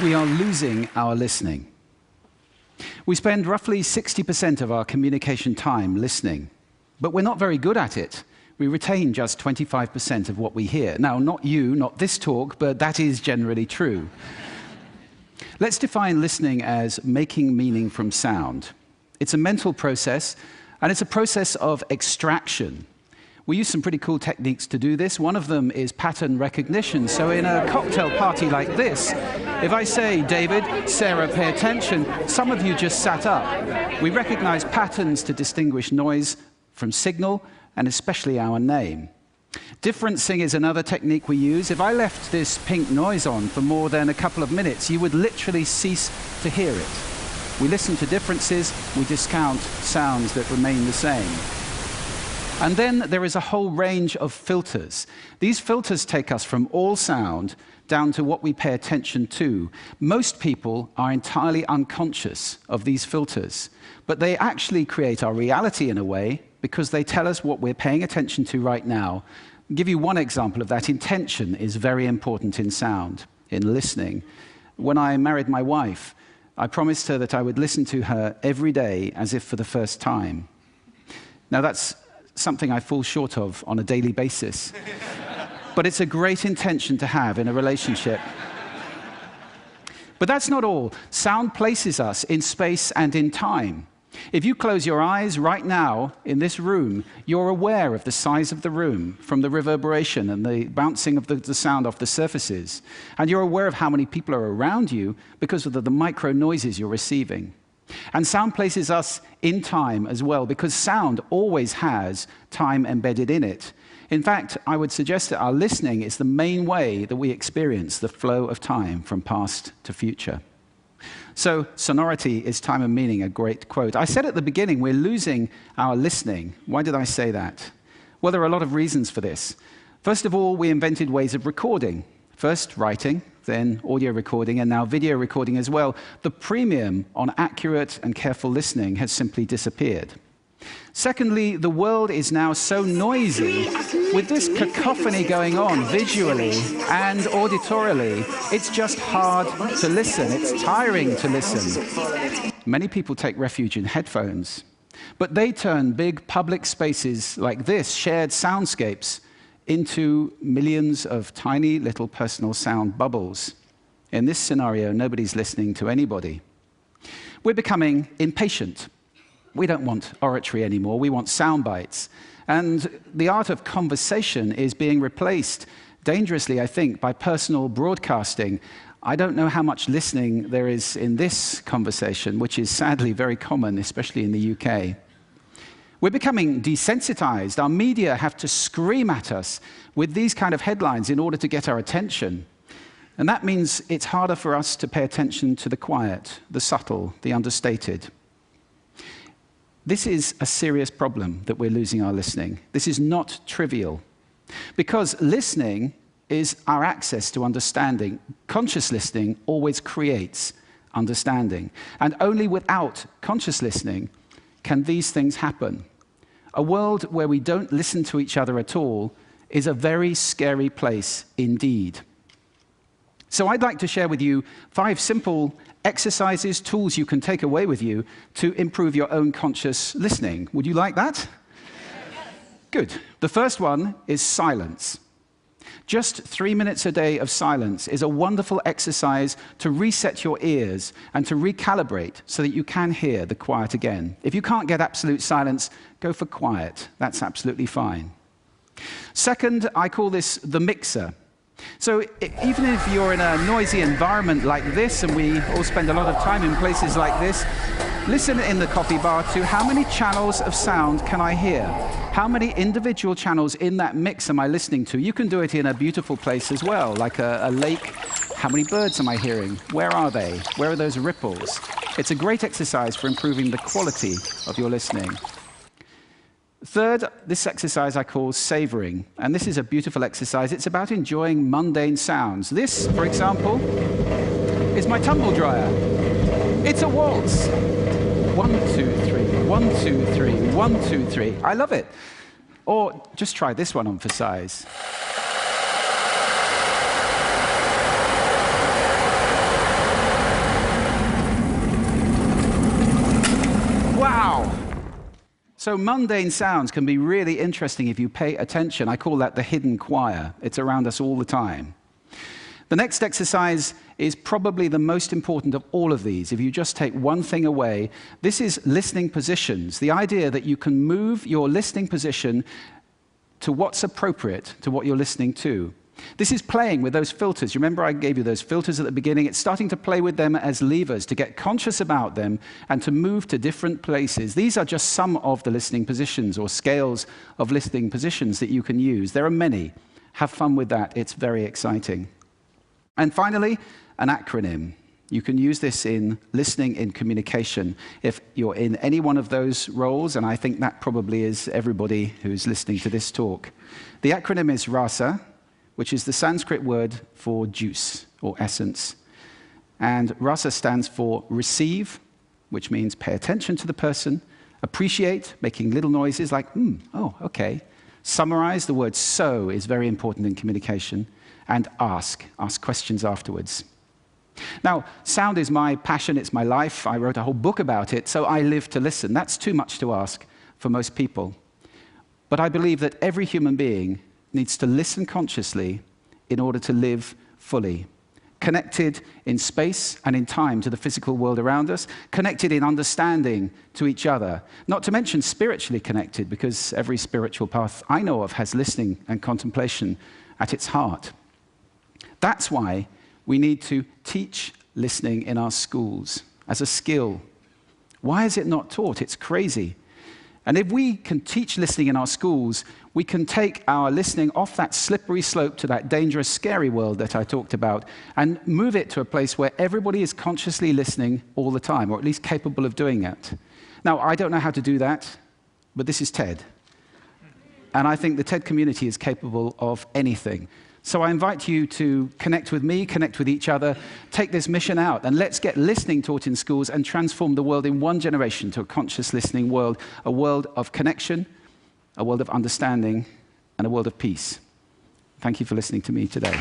We are losing our listening. We spend roughly 60% of our communication time listening, but we're not very good at it. We retain just 25% of what we hear. Now, not you, not this talk, but that is generally true. Let's define listening as making meaning from sound. It's a mental process, and it's a process of extraction. We use some pretty cool techniques to do this. One of them is pattern recognition. So in a cocktail party like this, if I say, David, Sarah, pay attention, some of you just sat up. We recognize patterns to distinguish noise from signal, and especially our name. Differencing is another technique we use. If I left this pink noise on for more than a couple of minutes, you would literally cease to hear it. We listen to differences, we discount sounds that remain the same. And then there is a whole range of filters. These filters take us from all sound down to what we pay attention to. Most people are entirely unconscious of these filters, but they actually create our reality in a way because they tell us what we're paying attention to right now. I'll give you one example of that. Intention is very important in sound, in listening. When I married my wife, I promised her that I would listen to her every day as if for the first time. Now that's something I fall short of on a daily basis. But it's a great intention to have in a relationship. But that's not all. Sound places us in space and in time. If you close your eyes right now in this room, you're aware of the size of the room from the reverberation and the bouncing of the sound off the surfaces. And you're aware of how many people are around you because of the micro noises you're receiving. And sound places us in time as well, because sound always has time embedded in it. In fact, I would suggest that our listening is the main way that we experience the flow of time from past to future. So, sonority is time and meaning, a great quote. I said at the beginning, we're losing our listening. Why did I say that? Well, there are a lot of reasons for this. First of all, we invented ways of recording. First, writing, then audio recording, and now video recording as well. The premium on accurate and careful listening has simply disappeared. Secondly, the world is now so noisy. With this cacophony going on visually and auditorily, it's just hard to listen. It's tiring to listen. Many people take refuge in headphones, but they turn big public spaces like this, shared soundscapes, into millions of tiny little personal sound bubbles. In this scenario, nobody's listening to anybody. We're becoming impatient. We don't want oratory anymore, we want sound bites. And the art of conversation is being replaced, dangerously, I think, by personal broadcasting. I don't know how much listening there is in this conversation, which is sadly very common, especially in the UK. We're becoming desensitized. Our media have to scream at us with these kind of headlines in order to get our attention. And that means it's harder for us to pay attention to the quiet, the subtle, the understated. This is a serious problem that we're losing our listening. This is not trivial, because listening is our access to understanding. Conscious listening always creates understanding, and only without conscious listening can these things happen. A world where we don't listen to each other at all is a very scary place indeed. So I'd like to share with you 5 simple exercises, tools you can take away with you to improve your own conscious listening. Would you like that? Yes. Good. The first one is silence. Just 3 minutes a day of silence is a wonderful exercise to reset your ears and to recalibrate so that you can hear the quiet again. If you can't get absolute silence, go for quiet. That's absolutely fine. Second, I call this the mixer. So even if you're in a noisy environment like this, and we all spend a lot of time in places like this, listen in the coffee bar to how many channels of sound can I hear? How many individual channels in that mix am I listening to? You can do it in a beautiful place as well, like a lake. How many birds am I hearing? Where are they? Where are those ripples? It's a great exercise for improving the quality of your listening. Third, this exercise I call savoring, and this is a beautiful exercise. It's about enjoying mundane sounds. This, for example, is my tumble dryer. It's a waltz. 1, 2, 3, 1, 2, 3, 1, 2, 3. I love it. Or just try this one on for size. So mundane sounds can be really interesting if you pay attention. I call that the hidden choir. It's around us all the time. The next exercise is probably the most important of all of these. If you just take one thing away, this is listening positions. The idea that you can move your listening position to what's appropriate to what you're listening to. This is playing with those filters. You remember I gave you those filters at the beginning? It's starting to play with them as levers, to get conscious about them and to move to different places. These are just some of the listening positions or scales of listening positions that you can use. There are many. Have fun with that. It's very exciting. And finally, an acronym. You can use this in listening, in communication. If you're in any one of those roles, and I think that probably is everybody who's listening to this talk. The acronym is RASA, which is the Sanskrit word for juice or essence. And RASA stands for receive, which means pay attention to the person, appreciate, making little noises like, oh, okay. Summarize, the word so is very important in communication. And ask questions afterwards. Now, sound is my passion, it's my life. I wrote a whole book about it, so I live to listen. That's too much to ask for most people. But I believe that every human being needs to listen consciously in order to live fully. Connected in space and in time to the physical world around us, connected in understanding to each other, not to mention spiritually connected, because every spiritual path I know of has listening and contemplation at its heart. That's why we need to teach listening in our schools as a skill. Why is it not taught? It's crazy. And if we can teach listening in our schools, we can take our listening off that slippery slope to that dangerous, scary world that I talked about and move it to a place where everybody is consciously listening all the time, or at least capable of doing it. Now, I don't know how to do that, but this is TED. And I think the TED community is capable of anything. So I invite you to connect with me, connect with each other, take this mission out, and let's get listening taught in schools and transform the world in one generation to a conscious listening world, a world of connection, a world of understanding, and a world of peace. Thank you for listening to me today.